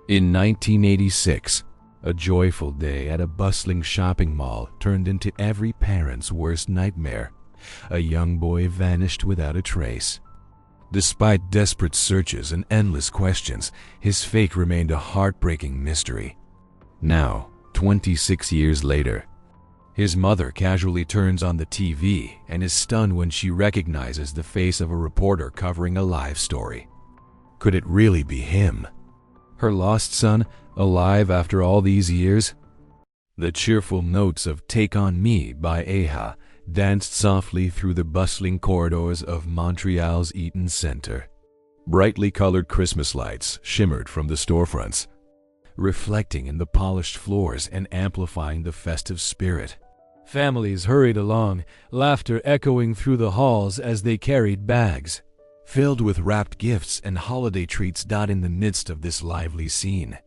In 1986, a joyful day at a bustling shopping mall turned into every parent's worst nightmare. A young boy vanished without a trace. Despite desperate searches and endless questions, his fate remained a heartbreaking mystery. Now, 26 years later, his mother casually turns on the TV and is stunned when she recognizes the face of a reporter covering a live story. Could it really be him? Her lost son, alive after all these years? The cheerful notes of Take On Me by Aha danced softly through the bustling corridors of Montreal's Eaton Centre. Brightly colored Christmas lights shimmered from the storefronts, reflecting in the polished floors and amplifying the festive spirit. Families hurried along, laughter echoing through the halls as they carried bags filled with wrapped gifts and holiday treats. In the midst of this lively scene,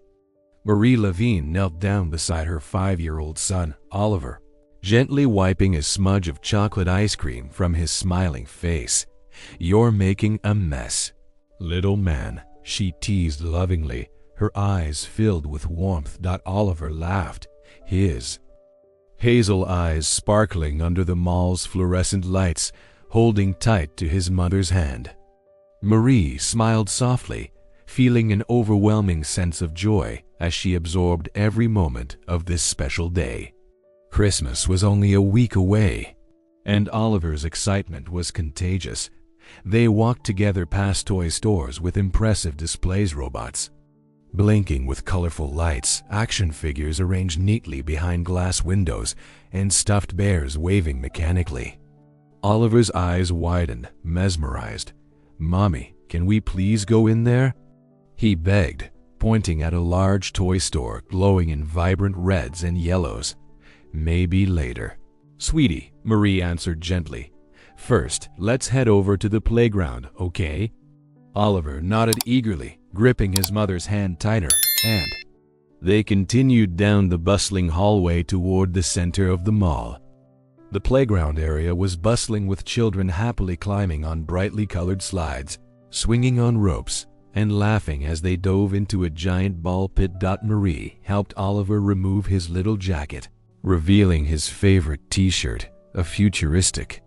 Marie Levine knelt down beside her 5-year-old son, Oliver, gently wiping a smudge of chocolate ice cream from his smiling face. "You're making a mess, little man," she teased lovingly, her eyes filled with warmth. Oliver laughed, his hazel eyes sparkling under the mall's fluorescent lights, holding tight to his mother's hand. Marie smiled softly, feeling an overwhelming sense of joy as she absorbed every moment of this special day. Christmas was only a week away, and Oliver's excitement was contagious. They walked together past toy stores with impressive displays, robots blinking with colorful lights, action figures arranged neatly behind glass windows, and stuffed bears waving mechanically. Oliver's eyes widened, mesmerized. "Mommy, can we please go in there?" he begged, pointing at a large toy store glowing in vibrant reds and yellows. "Maybe later, sweetie," Marie answered gently. "First, let's head over to the playground, okay?" Oliver nodded eagerly, gripping his mother's hand tighter, and they continued down the bustling hallway toward the center of the mall. The playground area was bustling with children happily climbing on brightly colored slides, swinging on ropes, and laughing as they dove into a giant ball pit. Marie helped Oliver remove his little jacket, revealing his favorite t-shirt, a futuristic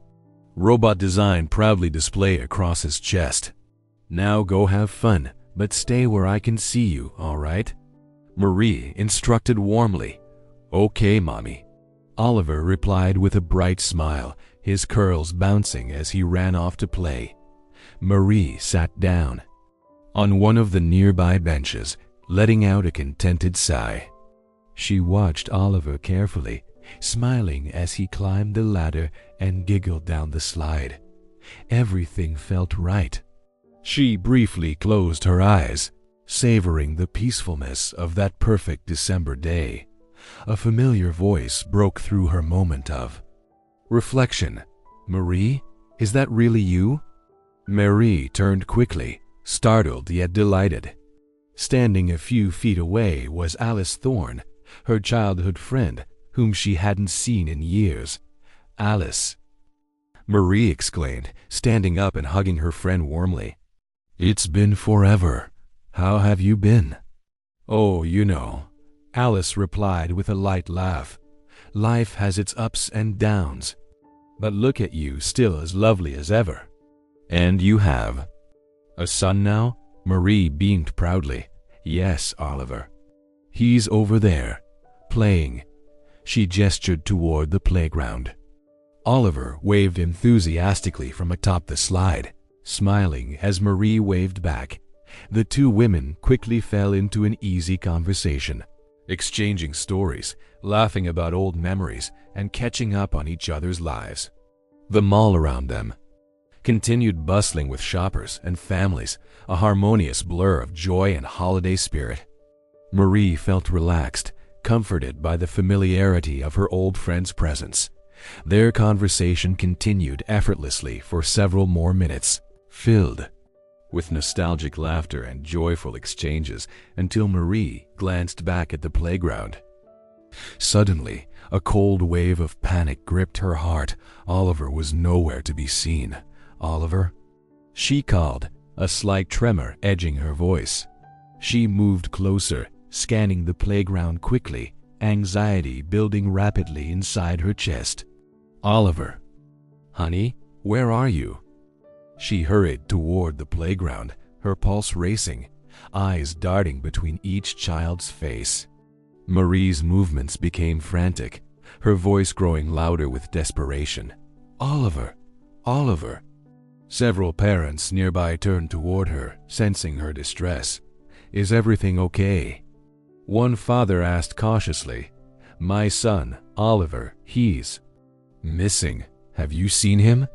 robot design proudly displayed across his chest. "Now go have fun, but stay where I can see you, all right?" Marie instructed warmly. "Okay, Mommy." Oliver replied with a bright smile, his curls bouncing as he ran off to play. Marie sat down on one of the nearby benches, letting out a contented sigh. She watched Oliver carefully, smiling as he climbed the ladder and giggled down the slide. Everything felt right. She briefly closed her eyes, savoring the peacefulness of that perfect December day. A familiar voice broke through her moment of reflection. "Marie, is that really you?" Marie turned quickly, startled yet delighted. Standing a few feet away was Alice Thorne, her childhood friend, whom she hadn't seen in years. "Alice," Marie exclaimed, standing up and hugging her friend warmly. "It's been forever. How have you been?" "Oh, you know," Alice replied with a light laugh. "Life has its ups and downs. But look at you, still as lovely as ever." "And you have a son now?" Marie beamed proudly. "Yes, Oliver. He's over there, playing." She gestured toward the playground. Oliver waved enthusiastically from atop the slide, smiling as Marie waved back. The two women quickly fell into an easy conversation, exchanging stories, laughing about old memories, and catching up on each other's lives. The mall around them continued bustling with shoppers and families, a harmonious blur of joy and holiday spirit. Marie felt relaxed, comforted by the familiarity of her old friend's presence. Their conversation continued effortlessly for several more minutes, filled with nostalgic laughter and joyful exchanges, until Marie glanced back at the playground. Suddenly, a cold wave of panic gripped her heart. Oliver was nowhere to be seen. "Oliver?" she called, a slight tremor edging her voice. She moved closer, scanning the playground quickly, anxiety building rapidly inside her chest. "Oliver, honey, where are you?" She hurried toward the playground, her pulse racing, eyes darting between each child's face. Marie's movements became frantic, her voice growing louder with desperation. "Oliver! Oliver!" Several parents nearby turned toward her, sensing her distress. "Is everything okay?" One father asked cautiously. "My son, Oliver, he's missing. Have you seen him?"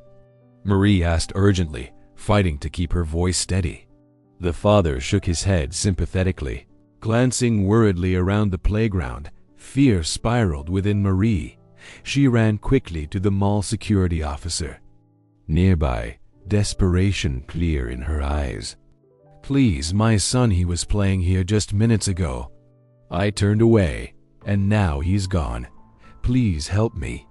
Marie asked urgently, fighting to keep her voice steady. The father shook his head sympathetically. Glancing worriedly around the playground, fear spiraled within Marie. She ran quickly to the mall security officer. Nearby, desperation clear in her eyes. "Please, my son, he was playing here just minutes ago. I turned away, and now he's gone. Please help me."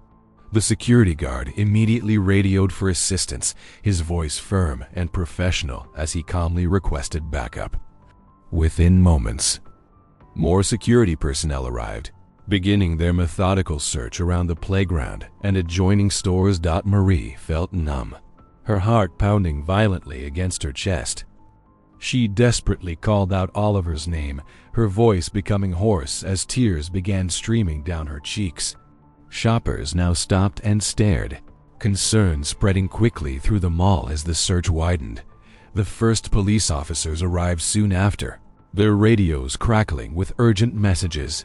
The security guard immediately radioed for assistance, his voice firm and professional as he calmly requested backup. Within moments, more security personnel arrived, beginning their methodical search around the playground and adjoining stores. Marie felt numb, her heart pounding violently against her chest. She desperately called out Oliver's name, her voice becoming hoarse as tears began streaming down her cheeks. Shoppers now stopped and stared, concern spreading quickly through the mall as the search widened. The first police officers arrived soon after, their radios crackling with urgent messages.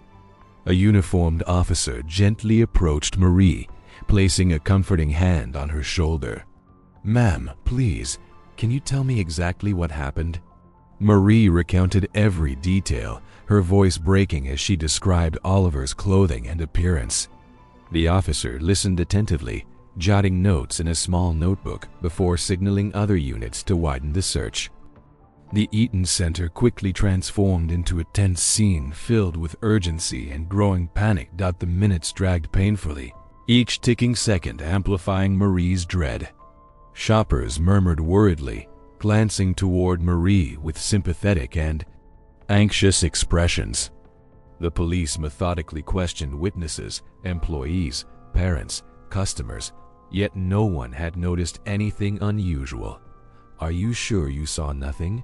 A uniformed officer gently approached Marie, placing a comforting hand on her shoulder. "Ma'am, please, can you tell me exactly what happened?" Marie recounted every detail, her voice breaking as she described Oliver's clothing and appearance. The officer listened attentively, jotting notes in a small notebook before signaling other units to widen the search. The Eaton Center quickly transformed into a tense scene filled with urgency and growing panic. The minutes dragged painfully, each ticking second amplifying Marie's dread. Shoppers murmured worriedly, glancing toward Marie with sympathetic and anxious expressions. The police methodically questioned witnesses, employees, parents, customers, yet no one had noticed anything unusual. "Are you sure you saw nothing?"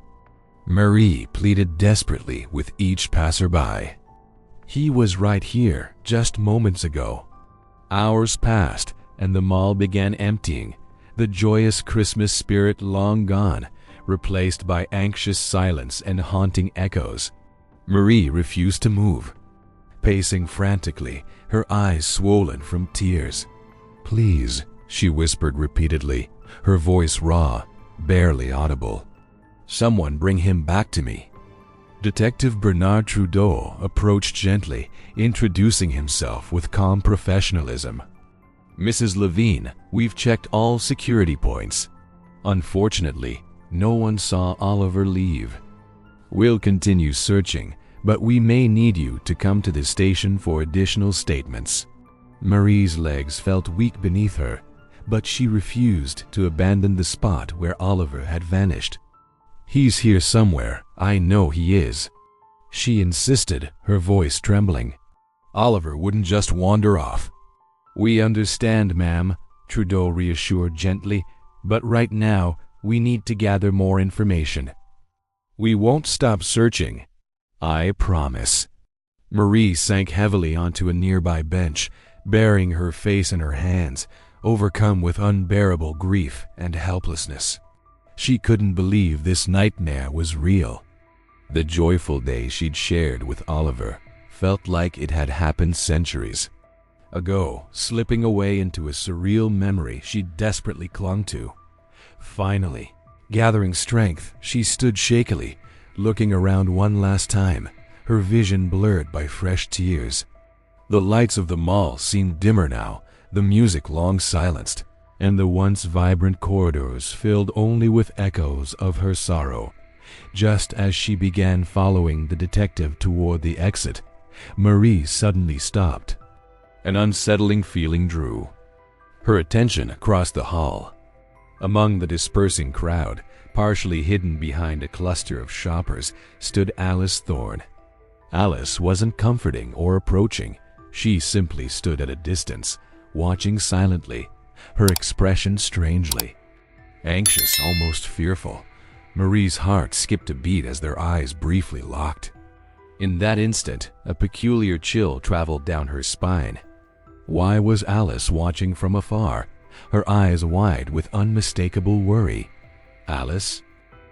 Marie pleaded desperately with each passerby. "He was right here just moments ago." Hours passed and the mall began emptying, the joyous Christmas spirit long gone, replaced by anxious silence and haunting echoes. Marie refused to move, pacing frantically, her eyes swollen from tears. "Please," she whispered repeatedly, her voice raw, barely audible. "Someone bring him back to me." Detective Bernard Trudeau approached gently, introducing himself with calm professionalism. "Mrs. Levine, we've checked all security points. Unfortunately, no one saw Oliver leave. We'll continue searching, but we may need you to come to the station for additional statements." Marie's legs felt weak beneath her, but she refused to abandon the spot where Oliver had vanished. "He's here somewhere, I know he is," she insisted, her voice trembling. "Oliver wouldn't just wander off." "We understand, ma'am," Trudeau reassured gently, "but right now we need to gather more information. We won't stop searching, I promise." Marie sank heavily onto a nearby bench, burying her face in her hands, overcome with unbearable grief and helplessness. She couldn't believe this nightmare was real. The joyful day she'd shared with Oliver felt like it had happened centuries ago, slipping away into a surreal memory she desperately clung to. Finally, gathering strength, she stood shakily, looking around one last time, her vision blurred by fresh tears. The lights of the mall seemed dimmer now, the music long silenced, and the once vibrant corridors filled only with echoes of her sorrow. Just as she began following the detective toward the exit, Marie suddenly stopped. An unsettling feeling drew her attention across the hall. Among the dispersing crowd, Partially hidden behind a cluster of shoppers stood Alice Thorne. Alice wasn't comforting or approaching. She simply stood at a distance, watching silently, her expression strangely anxious, almost fearful. Marie's heart skipped a beat as their eyes briefly locked. In that instant, a peculiar chill traveled down her spine. Why was Alice watching from afar, her eyes wide with unmistakable worry? Alice?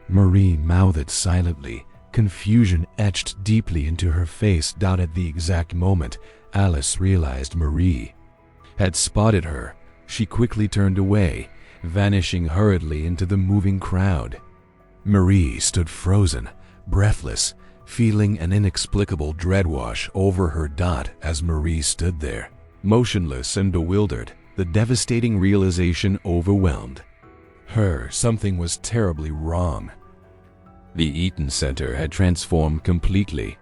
Marie mouthed silently, confusion etched deeply into her face. At the exact moment Alice realized Marie had spotted her, she quickly turned away, vanishing hurriedly into the moving crowd. Marie stood frozen, breathless, feeling an inexplicable dread wash over her. As Marie stood there, motionless and bewildered, the devastating realization overwhelmed her. Something was terribly wrong. The Eaton Center had transformed completely.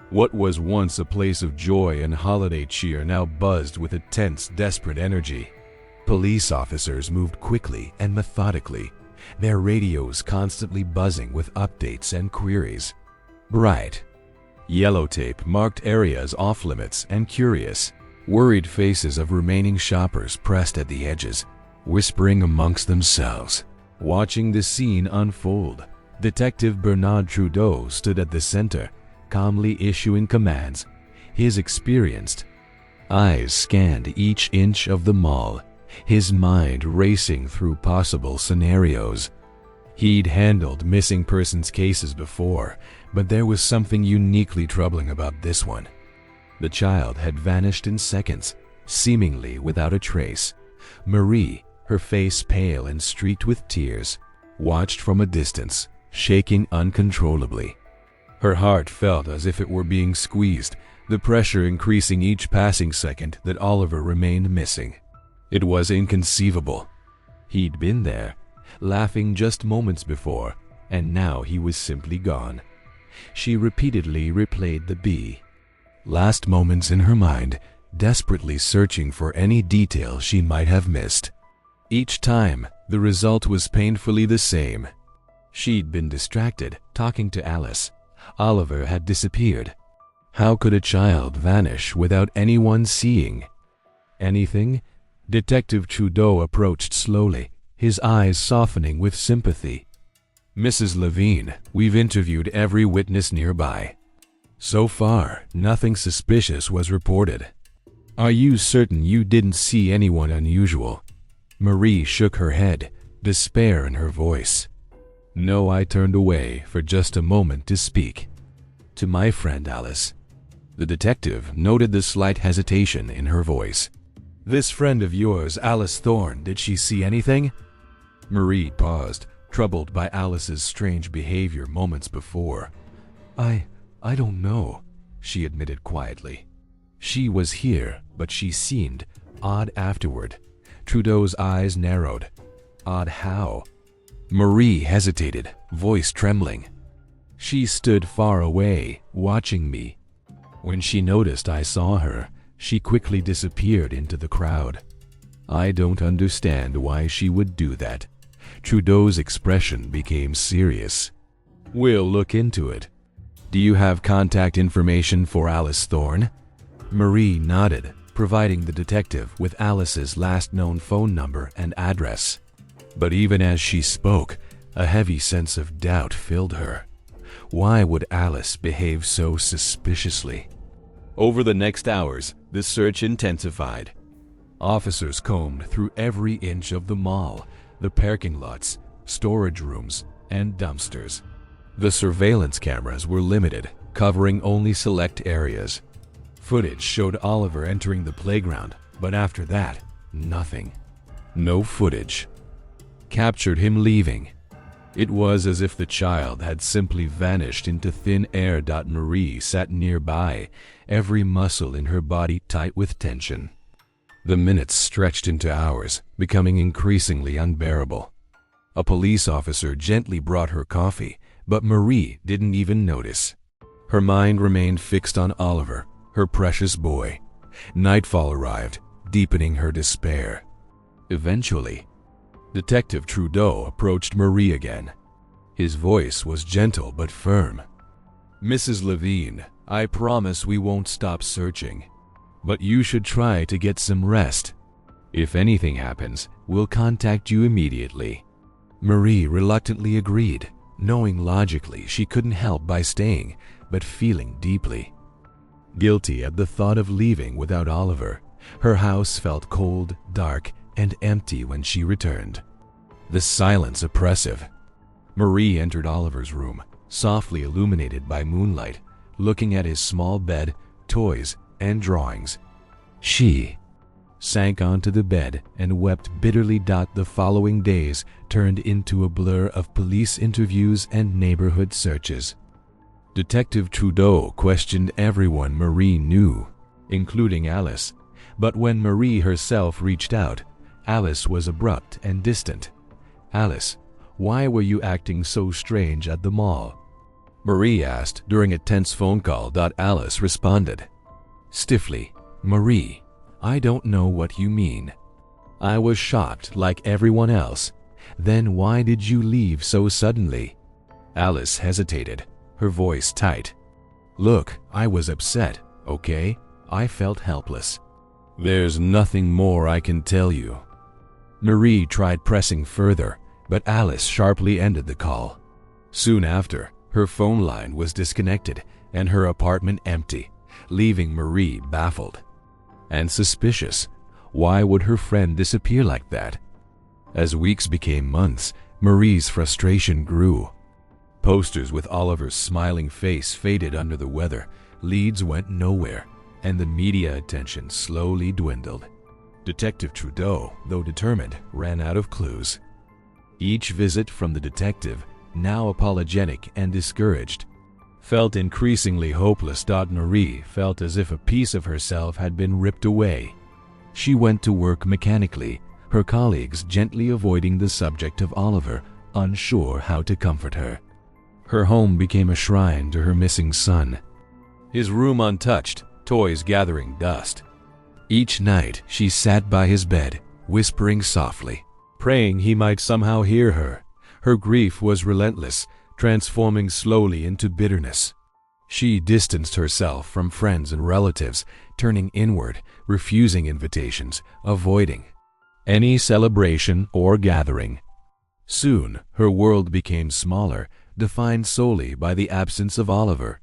What was once a place of joy and holiday cheer now buzzed with a tense, desperate energy. Police officers moved quickly and methodically, their radios constantly buzzing with updates and queries. Bright yellow tape marked areas off-limits and curious. Worried faces of remaining shoppers pressed at the edges, whispering amongst themselves. Watching the scene unfold, Detective Bernard Trudeau stood at the center, calmly issuing commands. His experienced eyes scanned each inch of the mall, his mind racing through possible scenarios. He'd handled missing persons cases before, but there was something uniquely troubling about this one. The child had vanished in seconds, seemingly without a trace. Marie, her face pale and streaked with tears, watched from a distance, shaking uncontrollably. Her heart felt as if it were being squeezed, the pressure increasing each passing second that Oliver remained missing. It was inconceivable. He'd been there, laughing just moments before, and now he was simply gone. She repeatedly replayed the last moments in her mind, desperately searching for any detail she might have missed. Each time, the result was painfully the same. She'd been distracted, talking to Alice. Oliver had disappeared. How could a child vanish without anyone seeing anything? Detective Trudeau approached slowly, his eyes softening with sympathy. Mrs. Levine, we've interviewed every witness nearby. So far, nothing suspicious was reported. Are you certain you didn't see anyone unusual? Marie shook her head, despair in her voice. No, I turned away for just a moment to speak to my friend Alice. The detective noted the slight hesitation in her voice. This friend of yours, Alice Thorne, did she see anything? Marie paused, troubled by Alice's strange behavior moments before. I don't know, she admitted quietly. She was here, but she seemed odd afterward. Trudeau's eyes narrowed. Odd how? Marie hesitated, voice trembling. She stood far away, watching me. When she noticed I saw her, she quickly disappeared into the crowd. I don't understand why she would do that. Trudeau's expression became serious. We'll look into it. Do you have contact information for Alice Thorne? Marie nodded, providing the detective with Alice's last known phone number and address. But even as she spoke, a heavy sense of doubt filled her. Why would Alice behave so suspiciously? Over the next hours, the search intensified. Officers combed through every inch of the mall, the parking lots, storage rooms, and dumpsters. The surveillance cameras were limited, covering only select areas. Footage showed Oliver entering the playground, but after that, nothing. No footage captured him leaving. It was as if the child had simply vanished into thin air. Marie sat nearby, every muscle in her body tight with tension. The minutes stretched into hours, becoming increasingly unbearable. A police officer gently brought her coffee, but Marie didn't even notice. Her mind remained fixed on Oliver, her precious boy. Nightfall arrived, deepening her despair. Eventually, Detective Trudeau approached Marie again. His voice was gentle but firm. "Mrs. Levine, I promise we won't stop searching. But you should try to get some rest. If anything happens, we'll contact you immediately." Marie reluctantly agreed, knowing logically she couldn't help by staying, but feeling deeply guilty at the thought of leaving without Oliver. Her house felt cold, dark, and empty when she returned, the silence oppressive. Marie entered Oliver's room, softly illuminated by moonlight, looking at his small bed, toys, and drawings. She sank onto the bed and wept bitterly. The following days turned into a blur of police interviews and neighborhood searches. Detective Trudeau questioned everyone Marie knew, including Alice, but when Marie herself reached out, Alice was abrupt and distant. "Alice, why were you acting so strange at the mall?" Marie asked during a tense phone call. Alice responded stiffly, "Marie, I don't know what you mean. I was shocked like everyone else. Then why did you leave so suddenly?" Alice hesitated, her voice tight. "Look, I was upset, okay? I felt helpless. There's nothing more I can tell you." Marie tried pressing further, but Alice sharply ended the call. Soon after, her phone line was disconnected and her apartment empty, leaving Marie baffled and suspicious. Why would her friend disappear like that? As weeks became months, Marie's frustration grew. Posters with Oliver's smiling face faded under the weather, leads went nowhere, and the media attention slowly dwindled. Detective Trudeau, though determined, ran out of clues. Each visit from the detective, now apologetic and discouraged, felt increasingly hopeless. Marie felt as if a piece of herself had been ripped away. She went to work mechanically, her colleagues gently avoiding the subject of Oliver, unsure how to comfort her. Her home became a shrine to her missing son, his room untouched, toys gathering dust. Each night she sat by his bed, whispering softly, praying he might somehow hear her. Her grief was relentless, transforming slowly into bitterness. She distanced herself from friends and relatives, turning inward, refusing invitations, avoiding any celebration or gathering. Soon, her world became smaller, defined solely by the absence of Oliver.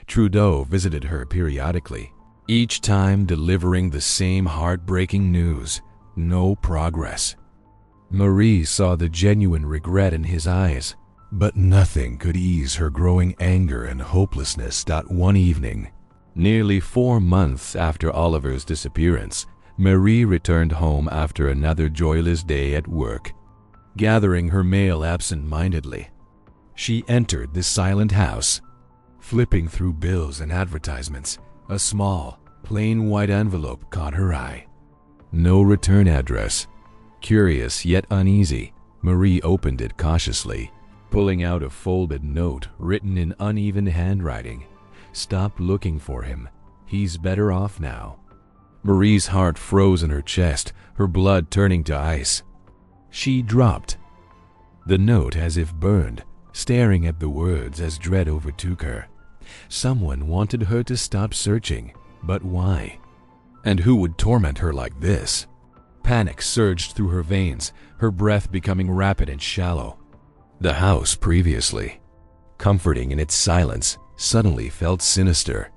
Trudeau visited her periodically, each time delivering the same heartbreaking news: no progress. Marie saw the genuine regret in his eyes, but nothing could ease her growing anger and hopelessness. One evening, nearly 4 months after Oliver's disappearance, Marie returned home after another joyless day at work. Gathering her mail absent-mindedly, she entered the silent house. Flipping through bills and advertisements, a small, plain white envelope caught her eye. No return address. Curious yet uneasy, Marie opened it cautiously, pulling out a folded note written in uneven handwriting. "Stop looking for him. He's better off now." Marie's heart froze in her chest, her blood turning to ice. She dropped the note as if burned, staring at the words as dread overtook her. Someone wanted her to stop searching, but why? And who would torment her like this? Panic surged through her veins, her breath becoming rapid and shallow. The house, previously comforting in its silence, suddenly felt sinister.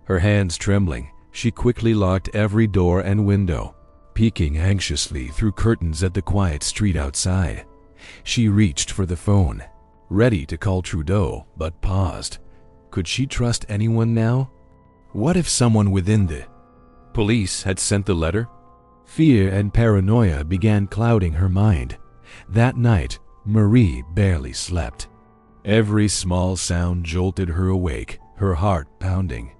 Her hands trembling, she quickly locked every door and window, peeking anxiously through curtains at the quiet street outside. She reached for the phone, ready to call Trudeau, but paused. Could she trust anyone now? What if someone within the police had sent the letter? Fear and paranoia began clouding her mind. That night, Marie barely slept. Every small sound jolted her awake, her heart pounding.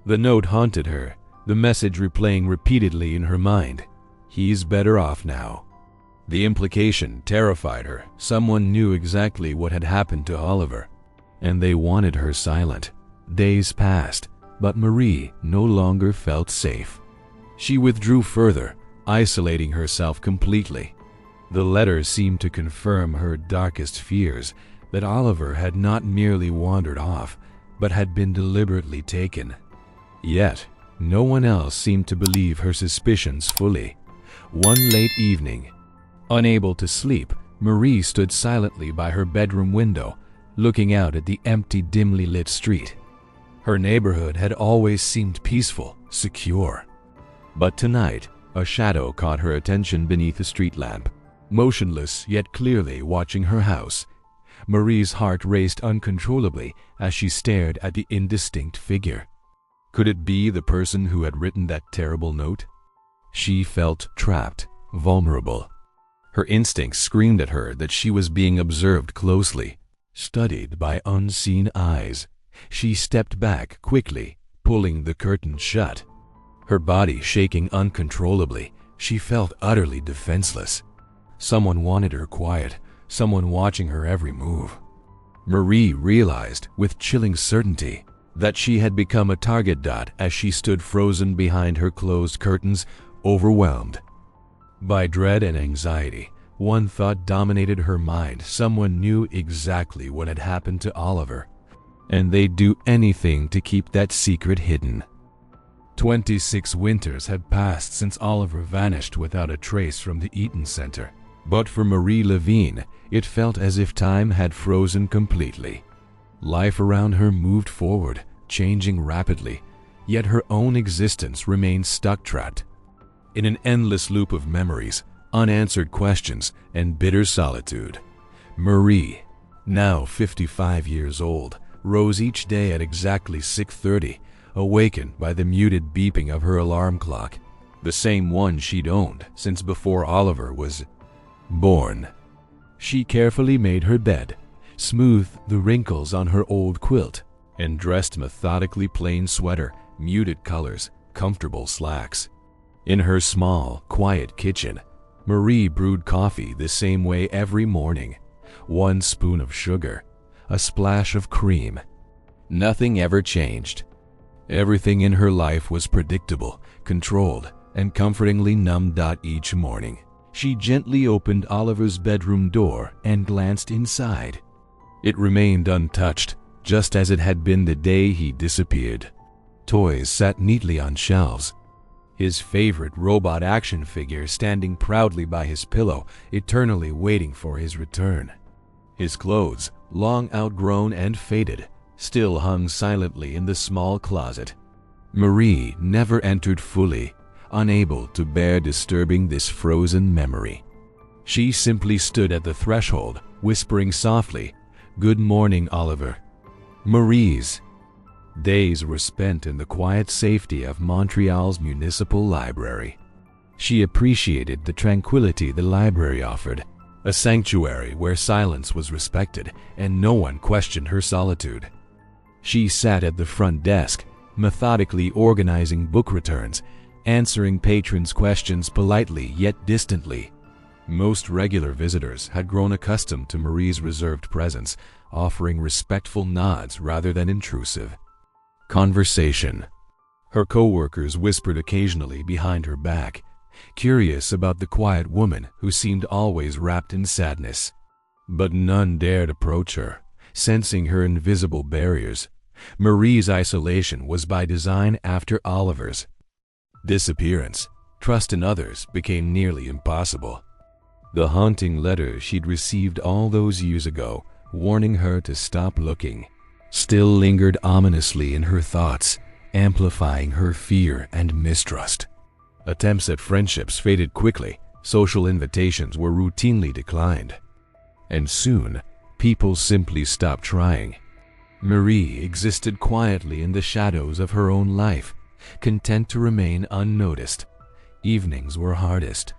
The note haunted her, the message replaying repeatedly in her mind. He's better off now. The implication terrified her. Someone knew exactly what had happened to Oliver, and they wanted her silent. Days passed, but Marie no longer felt safe. She withdrew further, isolating herself completely. The letter seemed to confirm her darkest fears, that Oliver had not merely wandered off, but had been deliberately taken. Yet, no one else seemed to believe her suspicions fully. One late evening, unable to sleep, Marie stood silently by her bedroom window, looking out at the empty, dimly lit street. Her neighborhood had always seemed peaceful, secure. But tonight, a shadow caught her attention beneath a street lamp, motionless yet clearly watching her house. Marie's heart raced uncontrollably as she stared at the indistinct figure. Could it be the person who had written that terrible note? She felt trapped, vulnerable. Her instincts screamed at her that she was being observed closely, studied by unseen eyes. She stepped back quickly, pulling the curtain shut. Her body shaking uncontrollably, she felt utterly defenseless. Someone wanted her quiet, someone watching her every move. Marie realized with chilling certainty that she had become a target dot as she stood frozen behind her closed curtains, overwhelmed by dread and anxiety. One thought dominated her mind: someone knew exactly what had happened to Oliver, and they'd do anything to keep that secret hidden. 26 winters had passed since Oliver vanished without a trace from the Eaton Center. But for Marie Levine, it felt as if time had frozen completely. Life around her moved forward, changing rapidly, yet her own existence remained stuck-trapped in an endless loop of memories, unanswered questions, and bitter solitude. Marie, now 55 years old, rose each day at exactly 6:30, awakened by the muted beeping of her alarm clock, the same one she'd owned since before Oliver was born. She carefully made her bed, smoothed the wrinkles on her old quilt, and dressed methodically plain sweater, muted colors, comfortable slacks. In her small, quiet kitchen, Marie brewed coffee the same way every morning. 1 spoon of sugar, a splash of cream. Nothing ever changed. Everything in her life was predictable, controlled, and comfortingly numbed. Each morning, she gently opened Oliver's bedroom door and glanced inside. It remained untouched, just as it had been the day he disappeared. Toys sat neatly on shelves, his favorite robot action figure standing proudly by his pillow, eternally waiting for his return. His clothes, long outgrown and faded, still hung silently in the small closet. Marie never entered fully, unable to bear disturbing this frozen memory. She simply stood at the threshold, whispering softly, "Good morning, Oliver." Marie's days were spent in the quiet safety of Montreal's municipal library. She appreciated the tranquility the library offered, a sanctuary where silence was respected and no one questioned her solitude. She sat at the front desk, methodically organizing book returns, answering patrons' questions politely yet distantly. Most regular visitors had grown accustomed to Marie's reserved presence, offering respectful nods rather than intrusive conversation. Her co-workers whispered occasionally behind her back, curious about the quiet woman who seemed always wrapped in sadness. But none dared approach her, sensing her invisible barriers. Marie's isolation was by design. After Oliver's disappearance, trust in others became nearly impossible. The haunting letter she'd received all those years ago, warning her to stop looking, still lingered ominously in her thoughts, amplifying her fear and mistrust. Attempts at friendships faded quickly, social invitations were routinely declined, and soon, people simply stopped trying. Marie existed quietly in the shadows of her own life, content to remain unnoticed. Evenings were hardest.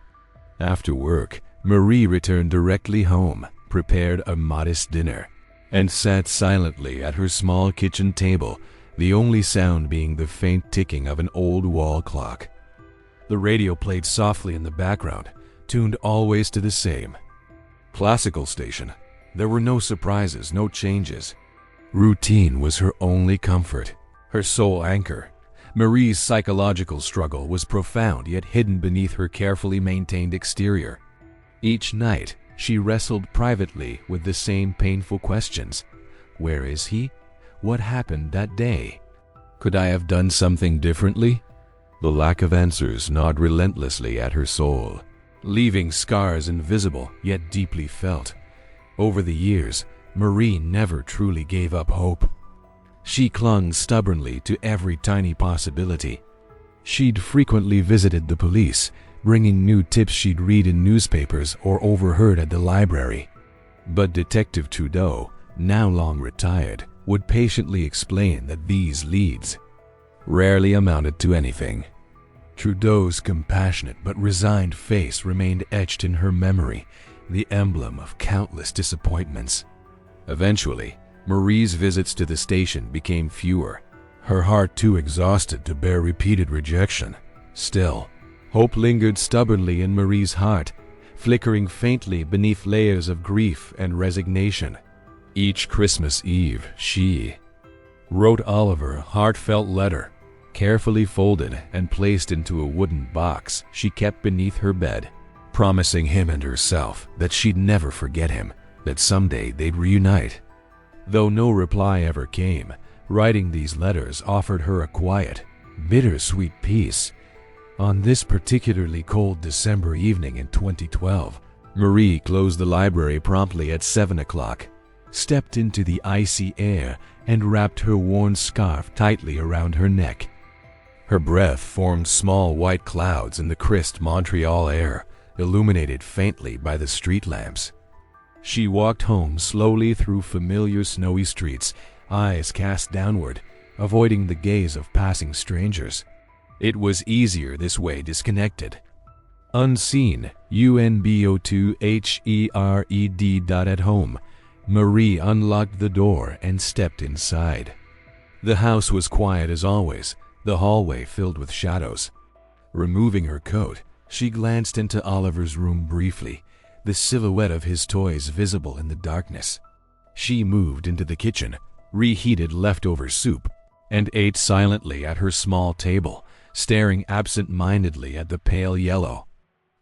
After work, Marie returned directly home, prepared a modest dinner, and sat silently at her small kitchen table, the only sound being the faint ticking of an old wall clock. The radio played softly in the background, tuned always to the same classical station. There were no surprises, no changes. Routine was her only comfort, her sole anchor. Marie's psychological struggle was profound yet hidden beneath her carefully maintained exterior. Each night, She wrestled privately with the same painful questions. Where is he? What happened that day? Could I have done something differently? The lack of answers gnawed relentlessly at her soul, leaving scars invisible yet deeply felt. Over the years, Marie never truly gave up hope. She clung stubbornly to every tiny possibility. She'd frequently visited the police, bringing new tips she'd read in newspapers or overheard at the library. But Detective Trudeau, now long retired, would patiently explain that these leads rarely amounted to anything. Trudeau's compassionate but resigned face remained etched in her memory, the emblem of countless disappointments. Eventually, Marie's visits to the station became fewer, her heart too exhausted to bear repeated rejection. Still, hope lingered stubbornly in Marie's heart, flickering faintly beneath layers of grief and resignation. Each Christmas Eve, she wrote Oliver a heartfelt letter, carefully folded and placed into a wooden box she kept beneath her bed, promising him and herself that she'd never forget him, that someday they'd reunite. Though no reply ever came, writing these letters offered her a quiet, bittersweet peace. On this particularly cold December evening in 2012, Marie closed the library promptly at 7 o'clock, stepped into the icy air, and wrapped her worn scarf tightly around her neck. Her breath formed small white clouds in the crisp Montreal air, illuminated faintly by the street lamps. She walked home slowly through familiar snowy streets, eyes cast downward, avoiding the gaze of passing strangers. It was easier this way, disconnected. Unseen, UNBO2HERED. At home, Marie unlocked the door and stepped inside. The house was quiet as always, the hallway filled with shadows. Removing her coat, she glanced into Oliver's room briefly, the silhouette of his toys visible in the darkness. She moved into the kitchen, reheated leftover soup, and ate silently at her small table, staring absent-mindedly at the pale yellow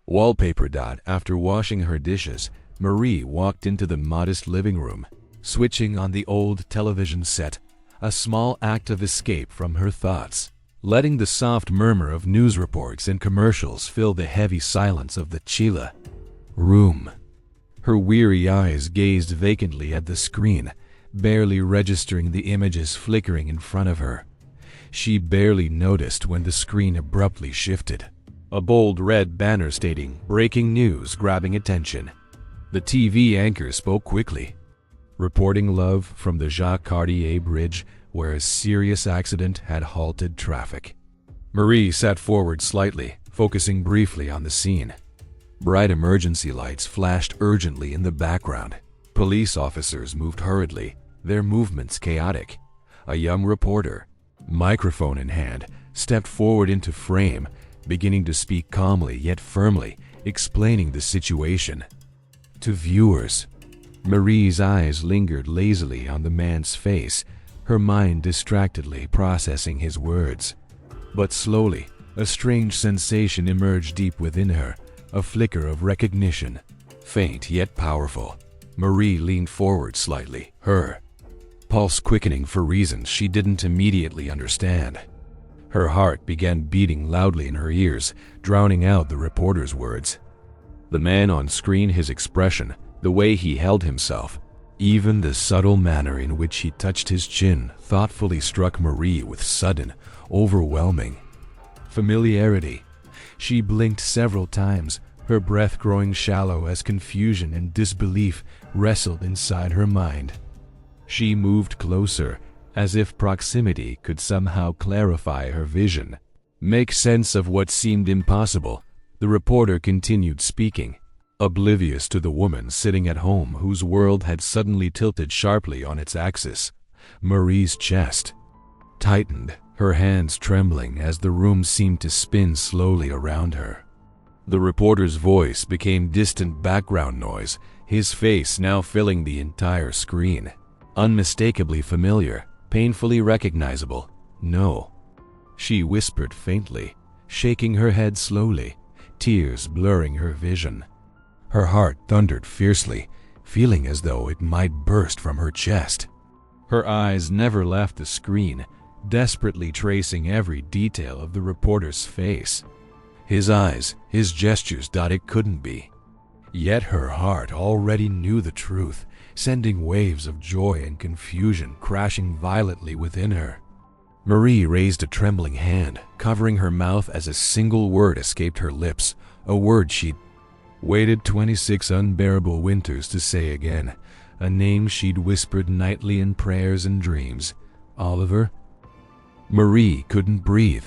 wallpaper. After washing her dishes, Marie walked into the modest living room, switching on the old television set, a small act of escape from her thoughts, letting the soft murmur of news reports and commercials fill the heavy silence of the chilla room. Her weary eyes gazed vacantly at the screen, barely registering the images flickering in front of her. She barely noticed when the screen abruptly shifted, a bold red banner stating "Breaking News" grabbing attention. The TV anchor spoke quickly, reporting love from the Jacques Cartier Bridge, where a serious accident had halted traffic. Marie sat forward slightly, focusing briefly on the scene. Bright emergency lights flashed urgently in the background. Police officers moved hurriedly, their movements chaotic. A young reporter, microphone in hand, stepped forward into frame, beginning to speak calmly yet firmly, explaining the situation to viewers. Marie's eyes lingered lazily on the man's face, her mind distractedly processing his words. But slowly, a strange sensation emerged deep within her, a flicker of recognition, faint yet powerful. Marie leaned forward slightly, her pulse quickening for reasons she didn't immediately understand. Her heart began beating loudly in her ears, drowning out the reporter's words. The man on screen, his expression, the way he held himself, even the subtle manner in which he touched his chin thoughtfully struck Marie with sudden, overwhelming familiarity. She blinked several times, her breath growing shallow as confusion and disbelief wrestled inside her mind. She moved closer, as if proximity could somehow clarify her vision, make sense of what seemed impossible. The reporter continued speaking, oblivious to the woman sitting at home whose world had suddenly tilted sharply on its axis. Marie's chest tightened, her hands trembling as the room seemed to spin slowly around her. The reporter's voice became distant background noise, his face now filling the entire screen. Unmistakably familiar, painfully recognizable. "No," she whispered faintly, shaking her head slowly, tears blurring her vision. Her heart thundered fiercely, feeling as though it might burst from her chest. Her eyes never left the screen, desperately tracing every detail of the reporter's face. His eyes, his gestures, it couldn't be. Yet her heart already knew the truth, sending waves of joy and confusion crashing violently within her. Marie raised a trembling hand, covering her mouth as a single word escaped her lips, a word she'd waited 26 unbearable winters to say again, a name she'd whispered nightly in prayers and dreams. Oliver? Marie couldn't breathe.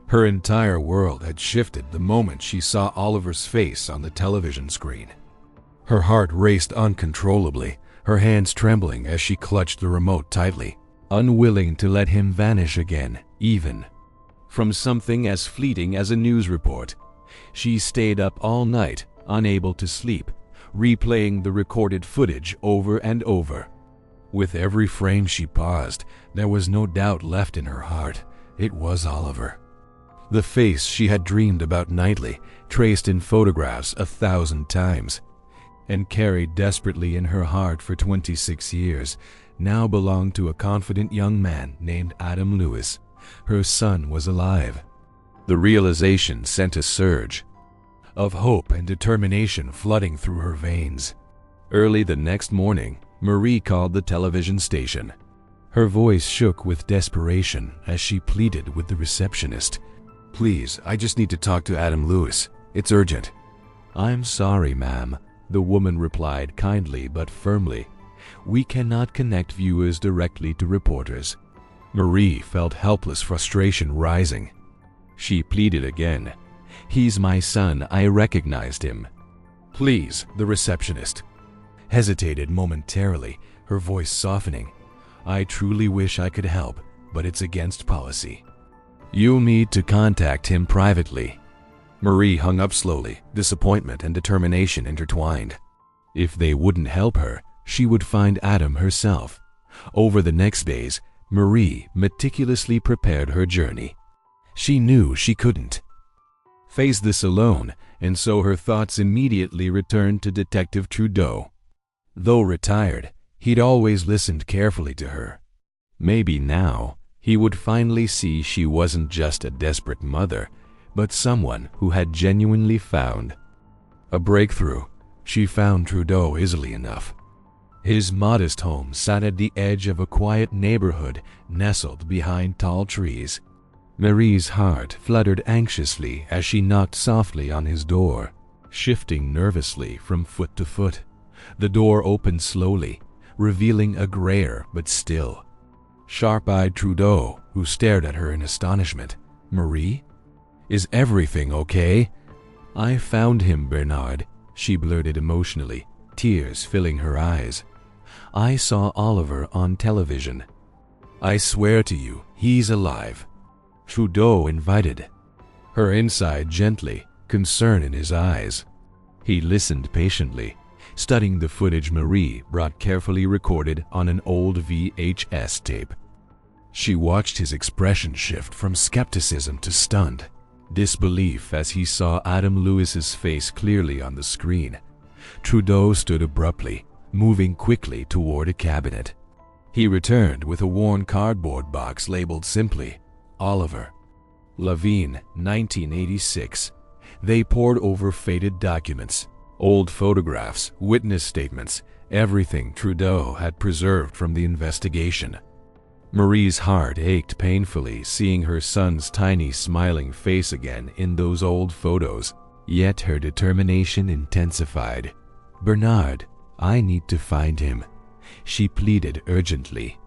Her entire world had shifted the moment she saw Oliver's face on the television screen. Her heart raced uncontrollably, her hands trembling as she clutched the remote tightly, unwilling to let him vanish again, even from something as fleeting as a news report. She stayed up all night, unable to sleep, replaying the recorded footage over and over. With every frame she paused, there was no doubt left in her heart. It was Oliver. The face she had dreamed about nightly, traced in photographs 1,000 times, and carried desperately in her heart for 26 years, now belonged to a confident young man named Adam Lewis. Her son was alive. The realization sent a surge of hope and determination flooding through her veins. Early the next morning, Marie called the television station. Her voice shook with desperation as she pleaded with the receptionist. "Please, I just need to talk to Adam Lewis. It's urgent." "I'm sorry, ma'am," the woman replied kindly but firmly. "We cannot connect viewers directly to reporters." Marie felt helpless frustration rising. She pleaded again. "He's my son. I recognized him." "Please," the receptionist hesitated momentarily, her voice softening. "I truly wish I could help, but it's against policy. You'll need to contact him privately." Marie hung up slowly, disappointment and determination intertwined. If they wouldn't help her, she would find Adam herself. Over the next days, Marie meticulously prepared her journey. She knew she couldn't face this alone, and so her thoughts immediately returned to Detective Trudeau. Though retired, he'd always listened carefully to her. Maybe now he would finally see she wasn't just a desperate mother, but someone who had genuinely found a breakthrough. She found Trudeau easily enough. His modest home sat at the edge of a quiet neighborhood nestled behind tall trees. Marie's heart fluttered anxiously as she knocked softly on his door, shifting nervously from foot to foot. The door opened slowly, revealing a grayer but still, sharp-eyed Trudeau who stared at her in astonishment. "Marie? Is everything okay?" "I found him, Bernard," she blurted emotionally, tears filling her eyes. "I saw Oliver on television. I swear to you, he's alive." Trudeau invited her inside gently, concern in his eyes. He listened patiently, studying the footage Marie brought carefully recorded on an old VHS tape. She watched his expression shift from skepticism to stunned disbelief as he saw Adam Lewis's face clearly on the screen. Trudeau stood abruptly, moving quickly toward a cabinet. He returned with a worn cardboard box labeled simply, "Oliver. Lavigne, 1986. They pored over faded documents, old photographs, witness statements, everything Trudeau had preserved from the investigation. Marie's heart ached painfully seeing her son's tiny smiling face again in those old photos, yet her determination intensified. "Bernard, I need to find him," she pleaded urgently.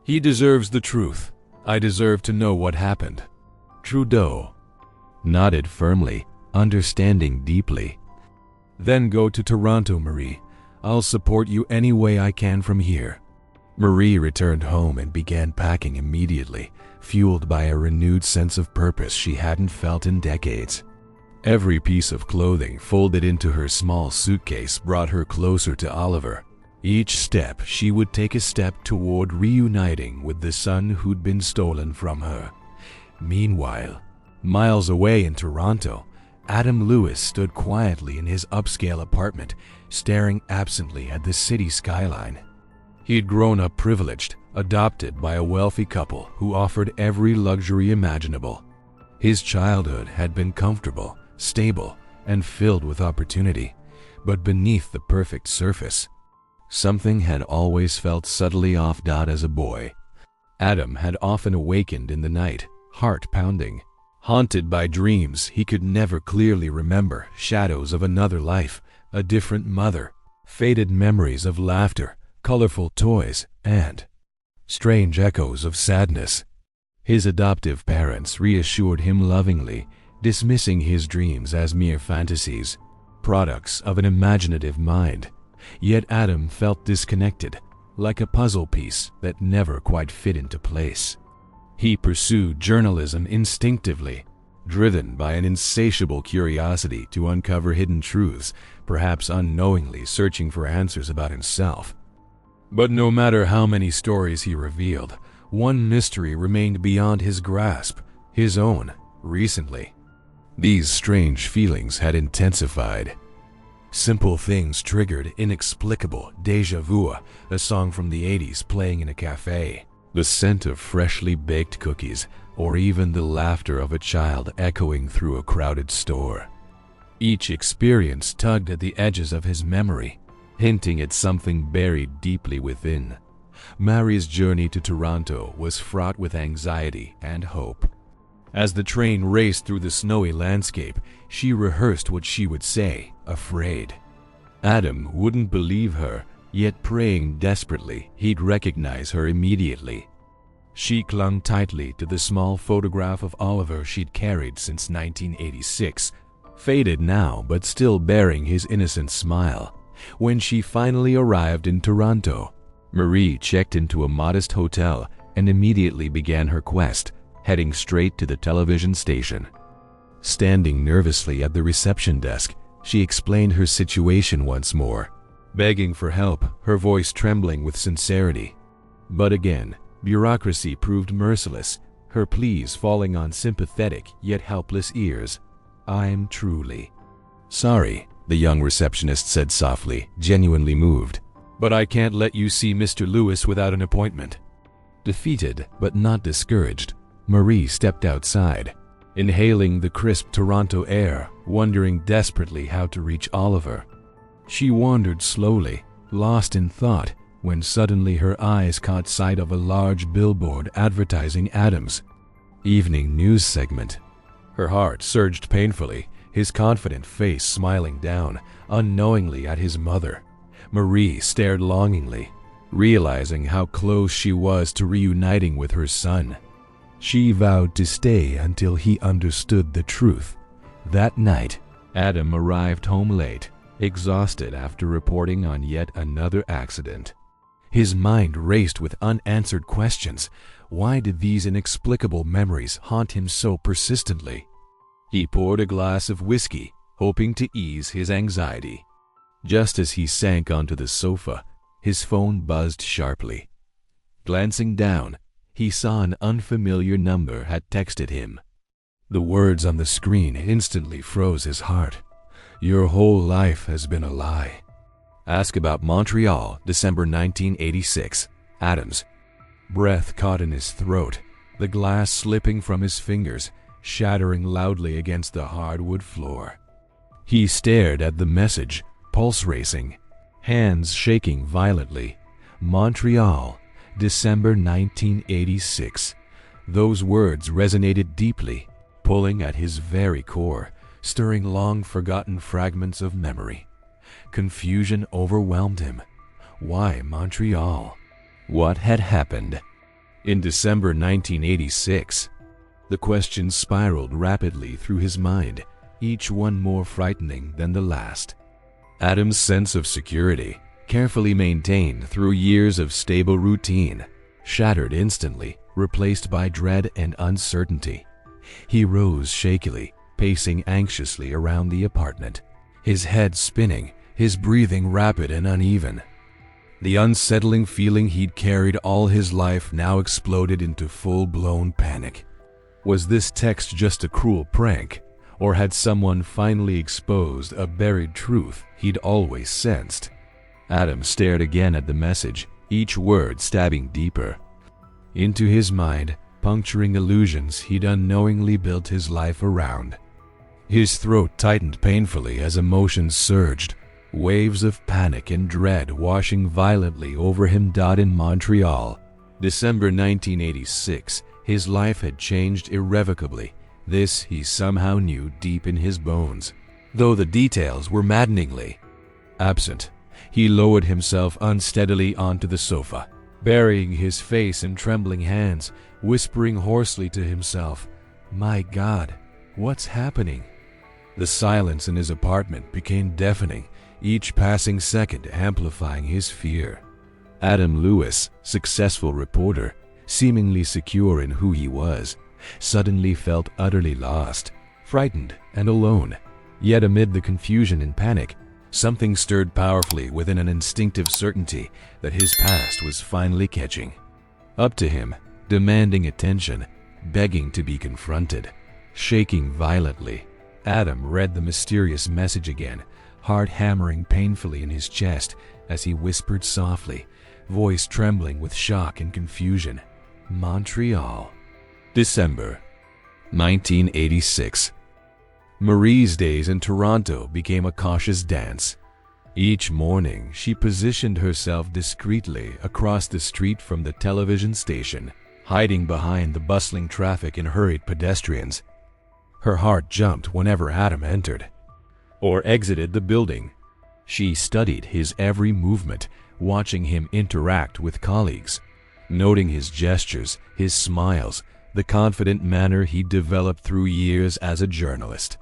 "He deserves the truth. I deserve to know what happened." Trudeau nodded firmly, understanding deeply. "Then go to Toronto, Marie. I'll support you any way I can from here." Marie returned home and began packing immediately, fueled by a renewed sense of purpose she hadn't felt in decades. Every piece of clothing folded into her small suitcase brought her closer to Oliver. Each step she would take a step toward reuniting with the son who'd been stolen from her. Meanwhile, miles away in Toronto, Adam Lewis stood quietly in his upscale apartment, staring absently at the city skyline. He'd grown up privileged, adopted by a wealthy couple who offered every luxury imaginable. His childhood had been comfortable, stable, and filled with opportunity, but beneath the perfect surface, something had always felt subtly off. As a boy, Adam had often awakened in the night, heart pounding, haunted by dreams he could never clearly remember, shadows of another life, a different mother, faded memories of laughter, colorful toys, and strange echoes of sadness. His adoptive parents reassured him lovingly, dismissing his dreams as mere fantasies, products of an imaginative mind. Yet Adam felt disconnected, like a puzzle piece that never quite fit into place. He pursued journalism instinctively, driven by an insatiable curiosity to uncover hidden truths, perhaps unknowingly searching for answers about himself. But no matter how many stories he revealed, one mystery remained beyond his grasp, his own, recently. These strange feelings had intensified. Simple things triggered inexplicable déjà vu, a song from the 80s playing in a cafe, the scent of freshly baked cookies, or even the laughter of a child echoing through a crowded store. Each experience tugged at the edges of his memory, hinting at something buried deeply within. Mary's journey to Toronto was fraught with anxiety and hope. As the train raced through the snowy landscape, she rehearsed what she would say, afraid. Adam wouldn't believe her, yet praying desperately he'd recognize her immediately. She clung tightly to the small photograph of Oliver she'd carried since 1986, faded now but still bearing his innocent smile. When she finally arrived in Toronto, Marie checked into a modest hotel and immediately began her quest, heading straight to the television station. Standing nervously at the reception desk, she explained her situation once more, begging for help, her voice trembling with sincerity. But again, bureaucracy proved merciless, her pleas falling on sympathetic yet helpless ears. "I'm truly sorry," the young receptionist said softly, genuinely moved, "but I can't let you see Mr. Lewis without an appointment." Defeated but not discouraged, Marie stepped outside, inhaling the crisp Toronto air, wondering desperately how to reach Oliver. She wandered slowly, lost in thought, when suddenly her eyes caught sight of a large billboard advertising Adam's evening news segment. Her heart surged painfully, his confident face smiling down, unknowingly at his mother. Marie stared longingly, realizing how close she was to reuniting with her son. She vowed to stay until he understood the truth. That night, Adam arrived home late, exhausted after reporting on yet another accident. His mind raced with unanswered questions. Why did these inexplicable memories haunt him so persistently? He poured a glass of whiskey, hoping to ease his anxiety. Just as he sank onto the sofa, his phone buzzed sharply. Glancing down, he saw an unfamiliar number had texted him. The words on the screen instantly froze his heart. "Your whole life has been a lie. Ask about Montreal, December 1986. Adams." Breath caught in his throat, the glass slipping from his fingers, shattering loudly against the hardwood floor. He stared at the message, pulse racing, hands shaking violently. Montreal, December 1986. Those words resonated deeply, pulling at his very core, stirring long-forgotten fragments of memory. Confusion overwhelmed him. Why Montreal? What had happened? In December 1986, the questions spiraled rapidly through his mind, each one more frightening than the last. Adam's sense of security, carefully maintained through years of stable routine, shattered instantly, replaced by dread and uncertainty. He rose shakily, pacing anxiously around the apartment, his head spinning, his breathing rapid and uneven. The unsettling feeling he'd carried all his life now exploded into full-blown panic. Was this text just a cruel prank, Or had someone finally exposed a buried truth he'd always sensed? Adam stared again at the message, each word stabbing deeper into his mind, puncturing illusions he'd unknowingly built his life around. His throat tightened painfully as emotions surged, waves of panic and dread washing violently over him. In Montreal, December 1986, his life had changed irrevocably. This he somehow knew deep in his bones, though the details were maddeningly absent. He lowered himself unsteadily onto the sofa, burying his face in trembling hands, whispering hoarsely to himself, "My God, what's happening?" The silence in his apartment became deafening, each passing second amplifying his fear. Adam Lewis, successful reporter, seemingly secure in who he was, suddenly felt utterly lost, frightened, and alone. Yet amid the confusion and panic, something stirred powerfully within, an instinctive certainty that his past was finally catching up to him, demanding attention, begging to be confronted. Shaking violently, Adam read the mysterious message again, heart hammering painfully in his chest as he whispered softly, voice trembling with shock and confusion. Montreal, December 1986. Marie's days in Toronto became a cautious dance. Each morning, she positioned herself discreetly across the street from the television station, hiding behind the bustling traffic and hurried pedestrians. Her heart jumped whenever Adam entered or exited the building. She studied his every movement, watching him interact with colleagues, noting his gestures, his smiles, the confident manner he developed through years as a journalist.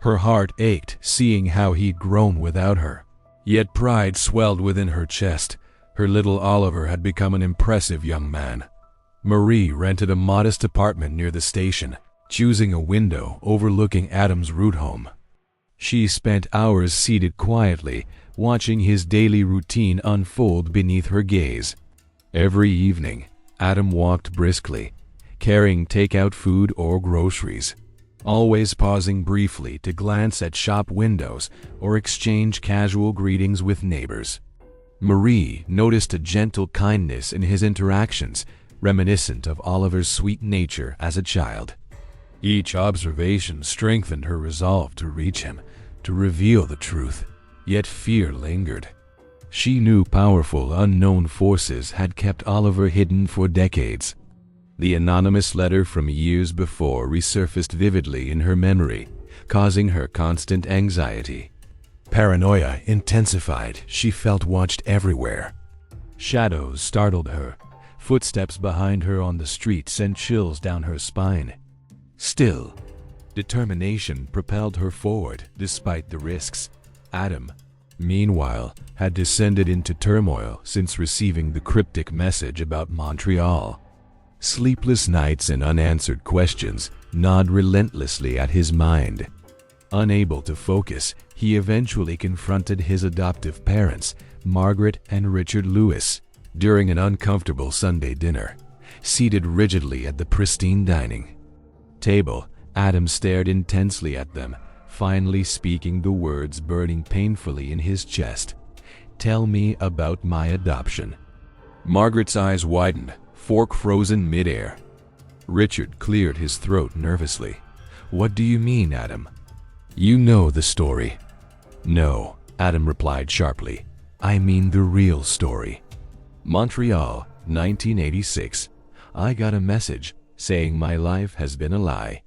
Her heart ached seeing how he'd grown without her, yet pride swelled within her chest. Her little Oliver had become an impressive young man. Marie rented a modest apartment near the station, choosing a window overlooking Adam's route home. She spent hours seated quietly, watching his daily routine unfold beneath her gaze. Every evening, Adam walked briskly, carrying takeout food or groceries, always pausing briefly to glance at shop windows or exchange casual greetings with neighbors. Marie noticed a gentle kindness in his interactions, reminiscent of Oliver's sweet nature as a child. Each observation strengthened her resolve to reach him, to reveal the truth, yet fear lingered. She knew powerful unknown forces had kept Oliver hidden for decades. The anonymous letter from years before resurfaced vividly in her memory, causing her constant anxiety. Paranoia intensified. She felt watched everywhere. Shadows startled her. Footsteps behind her on the street sent chills down her spine. Still, determination propelled her forward despite the risks. Adam, meanwhile, had descended into turmoil since receiving the cryptic message about Montreal. Sleepless nights and unanswered questions gnawed relentlessly at his mind. Unable to focus, he eventually confronted his adoptive parents, Margaret and Richard Lewis, during an uncomfortable Sunday dinner. Seated rigidly at the pristine dining table, Adam stared intensely at them, finally speaking the words burning painfully in his chest. "Tell me about my adoption." Margaret's eyes widened, fork frozen midair. Richard cleared his throat nervously. "What do you mean, Adam?" "You know the story." "No," Adam replied sharply. "I mean the real story." Montreal, 1986. I got a message saying my life has been a lie.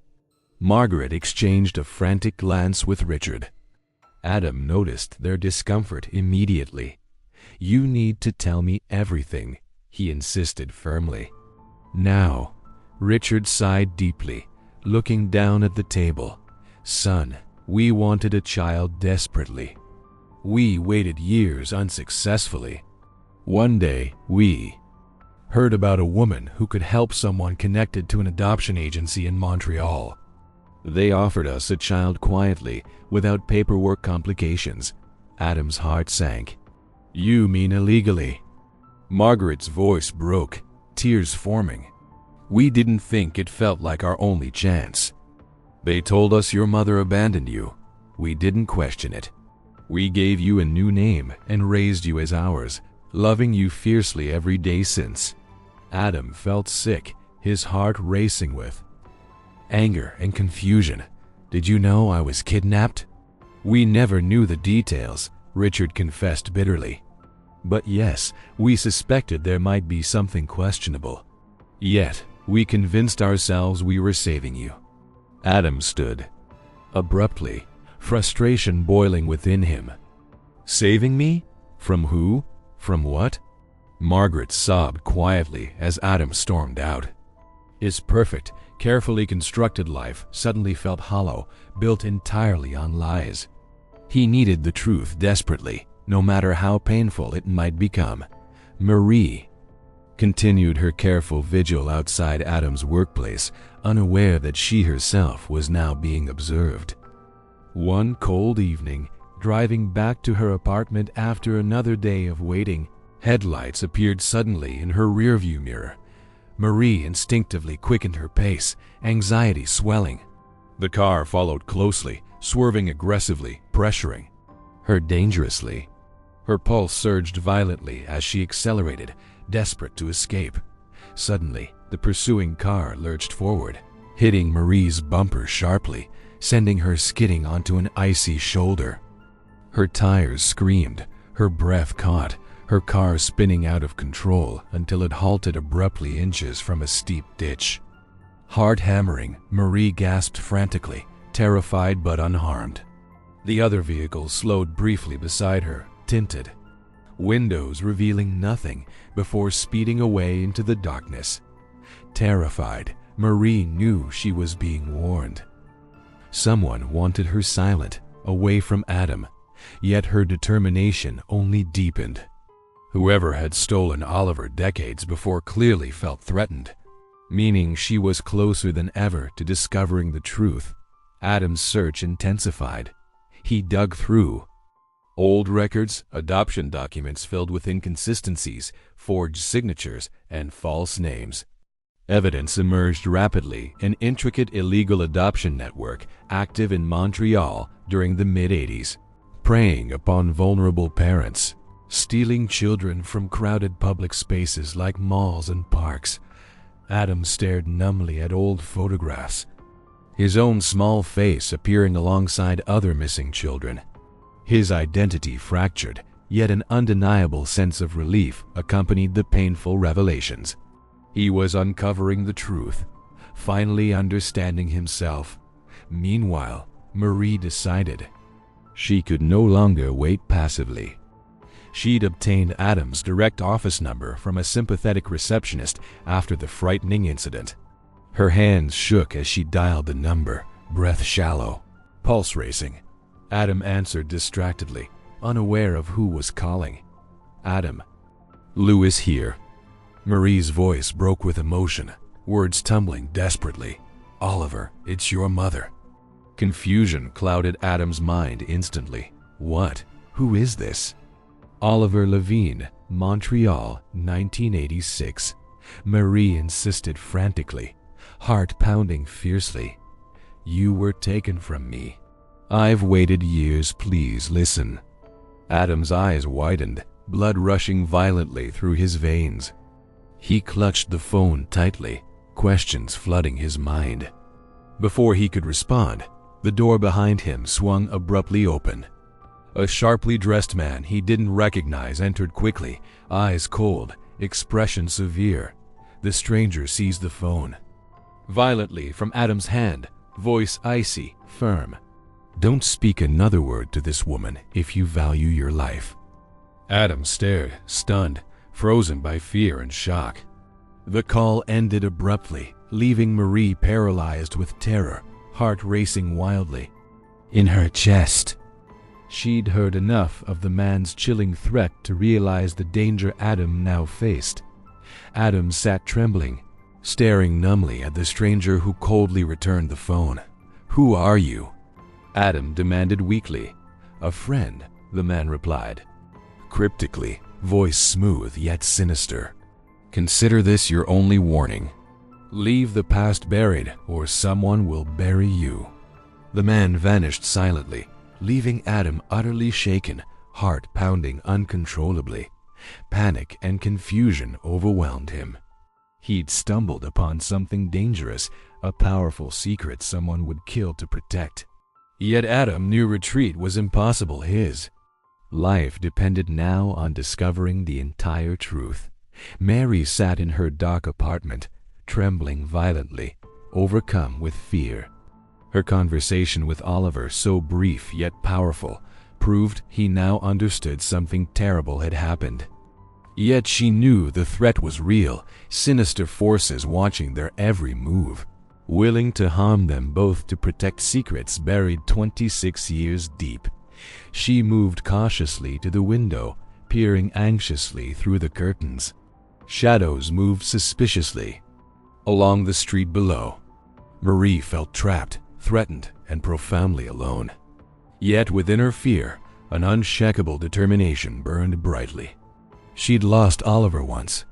Margaret exchanged a frantic glance with Richard. Adam noticed their discomfort immediately. "You need to tell me everything," he insisted firmly. "Now." Richard sighed deeply, looking down at the table. "Son, we wanted a child desperately. We waited years unsuccessfully. One day, we heard about a woman who could help someone connected to an adoption agency in Montreal. They offered us a child quietly, without paperwork complications." Adam's heart sank. "You mean illegally?" Margaret's voice broke, tears forming. "We didn't think it felt like our only chance. They told us your mother abandoned you. We didn't question it. We gave you a new name and raised you as ours, loving you fiercely every day since." Adam felt sick, his heart racing with anger and confusion. "Did you know I was kidnapped?" "We never knew the details," Richard confessed bitterly. "But yes, we suspected there might be something questionable. Yet, we convinced ourselves we were saving you." Adam stood abruptly, frustration boiling within him. "Saving me? From who? From what?" Margaret sobbed quietly as Adam stormed out. His perfect, carefully constructed life suddenly felt hollow, built entirely on lies. He needed the truth desperately, no matter how painful it might become. Marie continued her careful vigil outside Adam's workplace, unaware that she herself was now being observed. One cold evening, driving back to her apartment after another day of waiting, headlights appeared suddenly in her rearview mirror. Marie instinctively quickened her pace, anxiety swelling. The car followed closely, swerving aggressively, pressuring her dangerously. Her pulse surged violently as she accelerated, desperate to escape. Suddenly, the pursuing car lurched forward, hitting Marie's bumper sharply, sending her skidding onto an icy shoulder. Her tires screamed, her breath caught, her car spinning out of control until it halted abruptly inches from a steep ditch. Heart hammering, Marie gasped frantically, terrified but unharmed. The other vehicle slowed briefly beside her, tinted windows revealing nothing, before speeding away into the darkness. Terrified, Marie knew she was being warned. Someone wanted her silent, away from Adam, yet her determination only deepened. Whoever had stolen Oliver decades before clearly felt threatened, meaning she was closer than ever to discovering the truth. Adam's search intensified. He dug through old records, adoption documents filled with inconsistencies, forged signatures, and false names. Evidence emerged rapidly: an intricate illegal adoption network active in Montreal during the mid-'80s, preying upon vulnerable parents, stealing children from crowded public spaces like malls and parks. Adam stared numbly at old photographs, his own small face appearing alongside other missing children. His identity fractured, yet an undeniable sense of relief accompanied the painful revelations. He was uncovering the truth, finally understanding himself. Meanwhile, Marie decided she could no longer wait passively. She'd obtained Adam's direct office number from a sympathetic receptionist after the frightening incident. Her hands shook as she dialed the number, breath shallow, pulse racing. Adam answered distractedly, unaware of who was calling. "Adam, Lou is here." Marie's voice broke with emotion, words tumbling desperately. "Oliver, it's your mother." Confusion clouded Adam's mind instantly. "What? Who is this?" "Oliver Levine, Montreal, 1986. Marie insisted frantically, heart pounding fiercely. "You were taken from me. I've waited years, please listen." Adam's eyes widened, blood rushing violently through his veins. He clutched the phone tightly, questions flooding his mind. Before he could respond, the door behind him swung abruptly open. A sharply dressed man he didn't recognize entered quickly, eyes cold, expression severe. The stranger seized the phone violently from Adam's hand, voice icy, firm. "Don't speak another word to this woman if you value your life." Adam stared, stunned, frozen by fear and shock. The call ended abruptly, leaving Marie paralyzed with terror, heart racing wildly. In her chest, she'd heard enough of the man's chilling threat to realize the danger Adam now faced. Adam sat trembling, staring numbly at the stranger who coldly returned the phone. "Who are you?" Adam demanded weakly. "A friend," the man replied, cryptically, voice smooth yet sinister. "Consider this your only warning. Leave the past buried, or someone will bury you." The man vanished silently, leaving Adam utterly shaken, heart pounding uncontrollably. Panic and confusion overwhelmed him. He'd stumbled upon something dangerous, a powerful secret someone would kill to protect. Yet Adam knew retreat was impossible. His life depended now on discovering the entire truth. Mary sat in her dark apartment, trembling violently, overcome with fear. Her conversation with Oliver, so brief yet powerful, proved he now understood something terrible had happened. Yet she knew the threat was real, sinister forces watching their every move, willing to harm them both to protect secrets buried 26 years deep. She moved cautiously to the window, peering anxiously through the curtains. Shadows moved suspiciously along the street below. Marie felt trapped, threatened, and profoundly alone. Yet within her fear, an unshakable determination burned brightly. She'd lost Oliver once.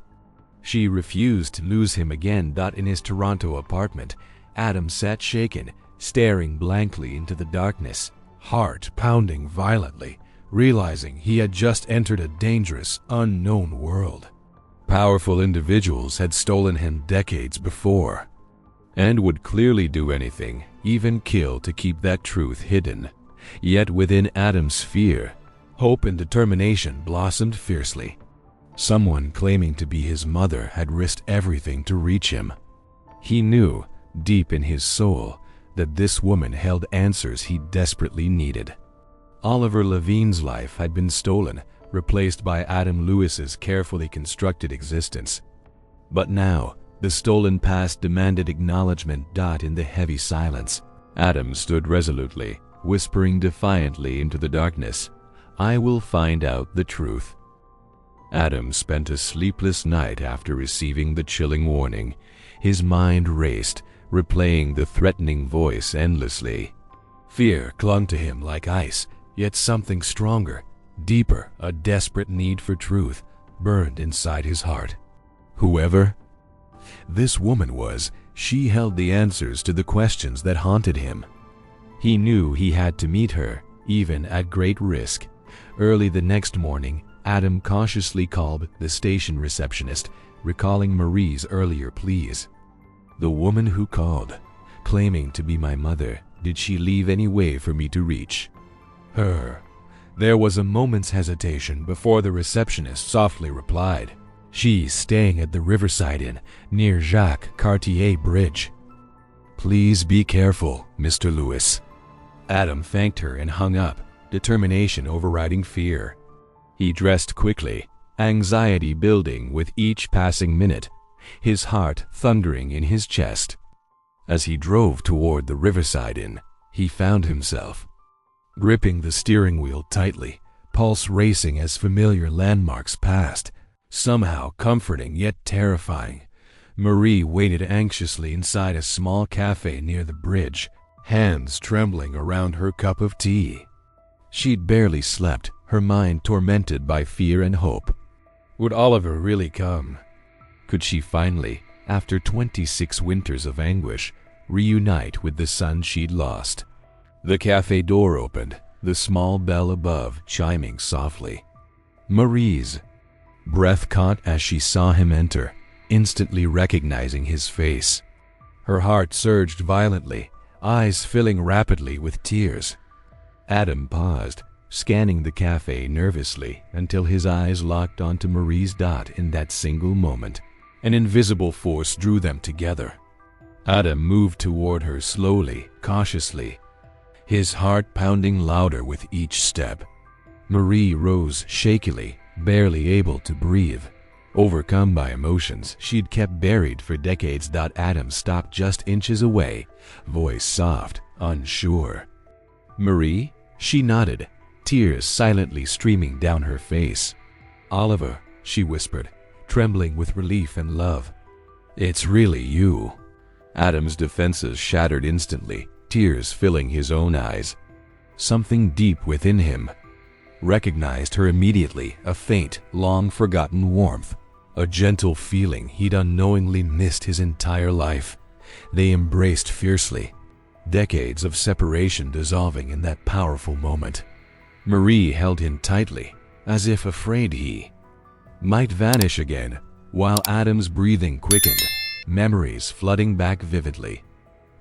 She refused to lose him again. In his Toronto apartment, Adam sat shaken, staring blankly into the darkness, heart pounding violently, realizing he had just entered a dangerous, unknown world. Powerful individuals had stolen him decades before, and would clearly do anything, even kill, to keep that truth hidden. Yet within Adam's fear, hope and determination blossomed fiercely. Someone claiming to be his mother had risked everything to reach him. He knew, deep in his soul, that this woman held answers he desperately needed. Oliver Levine's life had been stolen, replaced by Adam Lewis's carefully constructed existence. But now, the stolen past demanded acknowledgement. In the heavy silence, Adam stood resolutely, whispering defiantly into the darkness, "I will find out the truth." Adam spent a sleepless night after receiving the chilling warning. His mind raced, replaying the threatening voice endlessly. Fear clung to him like ice, yet something stronger, deeper, a desperate need for truth, burned inside his heart. Whoever this woman was, she held the answers to the questions that haunted him. He knew he had to meet her, even at great risk. Early the next morning, Adam cautiously called the station receptionist, recalling Marie's earlier pleas. "The woman who called, claiming to be my mother, did she leave any way for me to reach her?" There was a moment's hesitation before the receptionist softly replied, "She's staying at the Riverside Inn, near Jacques Cartier Bridge." "Please be careful, Mr. Lewis." Adam thanked her and hung up, determination overriding fear. He dressed quickly, anxiety building with each passing minute, his heart thundering in his chest. As he drove toward the Riverside Inn, he found himself gripping the steering wheel tightly, pulse racing as familiar landmarks passed, somehow comforting yet terrifying. Marie waited anxiously inside a small cafe near the bridge, hands trembling around her cup of tea. She'd barely slept, her mind tormented by fear and hope. Would Oliver really come? Could she finally, after 26 winters of anguish, reunite with the son she'd lost? The cafe door opened, the small bell above chiming softly. Marie's breath caught as she saw him enter, instantly recognizing his face. Her heart surged violently, eyes filling rapidly with tears. Adam paused, scanning the cafe nervously until his eyes locked onto Marie's dot. In that single moment, an invisible force drew them together. Adam moved toward her slowly, cautiously, his heart pounding louder with each step. Marie rose shakily, barely able to breathe, overcome by emotions she'd kept buried for decades. Adam stopped just inches away, voice soft, unsure. "Marie?" She nodded, tears silently streaming down her face. "Oliver," she whispered, trembling with relief and love. "It's really you." Adam's defenses shattered instantly, tears filling his own eyes. Something deep within him recognized her immediately, a faint, long-forgotten warmth, a gentle feeling he'd unknowingly missed his entire life. They embraced fiercely, decades of separation dissolving in that powerful moment. Marie held him tightly, as if afraid he might vanish again, while Adam's breathing quickened, memories flooding back vividly.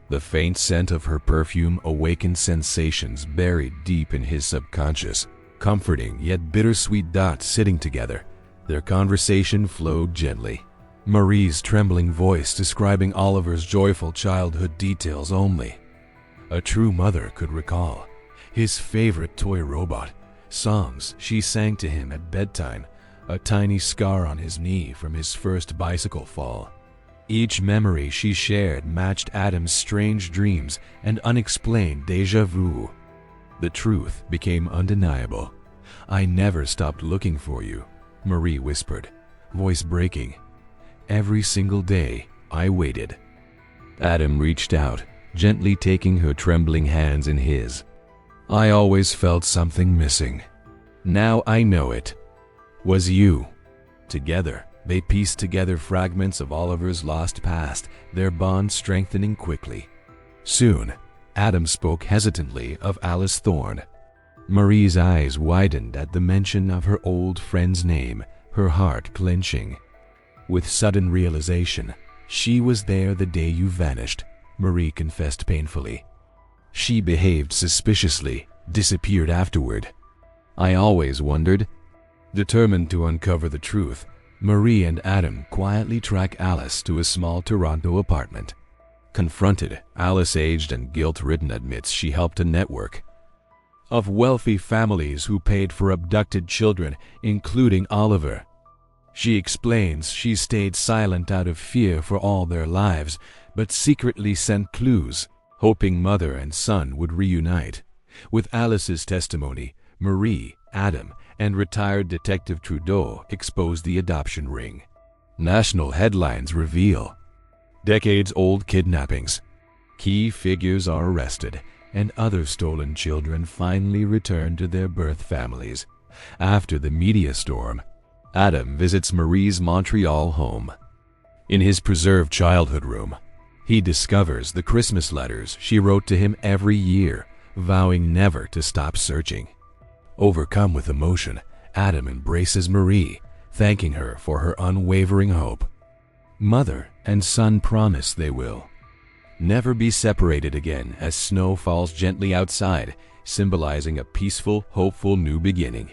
The faint scent of her perfume awakened sensations buried deep in his subconscious, comforting yet bittersweet. Sitting together, their conversation flowed gently, Marie's trembling voice describing Oliver's joyful childhood details only a true mother could recall. His favorite toy robot, songs she sang to him at bedtime, a tiny scar on his knee from his first bicycle fall. Each memory she shared matched Adam's strange dreams and unexplained déjà vu. The truth became undeniable. "I never stopped looking for you," Marie whispered, voice breaking. "Every single day, I waited." Adam reached out, gently taking her trembling hands in his. "I always felt something missing. Now I know it was you." Together, they pieced together fragments of Oliver's lost past, their bond strengthening quickly. Soon, Adam spoke hesitantly of Alice Thorne. Marie's eyes widened at the mention of her old friend's name, her heart clenching. With sudden realization, "She was there the day you vanished," Marie confessed painfully. "She behaved suspiciously, disappeared afterward. I always wondered." Determined to uncover the truth, Marie and Adam quietly track Alice to a small Toronto apartment. Confronted, Alice, aged and guilt-ridden, admits she helped a network of wealthy families who paid for abducted children, including Oliver. She explains she stayed silent out of fear for all their lives, but secretly sent clues, hoping mother and son would reunite. With Alice's testimony, Marie, Adam, and retired Detective Trudeau exposed the adoption ring. National headlines reveal decades-old kidnappings. Key figures are arrested, and other stolen children finally return to their birth families. After the media storm, Adam visits Marie's Montreal home. In his preserved childhood room, he discovers the Christmas letters she wrote to him every year, vowing never to stop searching. Overcome with emotion, Adam embraces Marie, thanking her for her unwavering hope. Mother and son promise they will never be separated again as snow falls gently outside, symbolizing a peaceful, hopeful new beginning.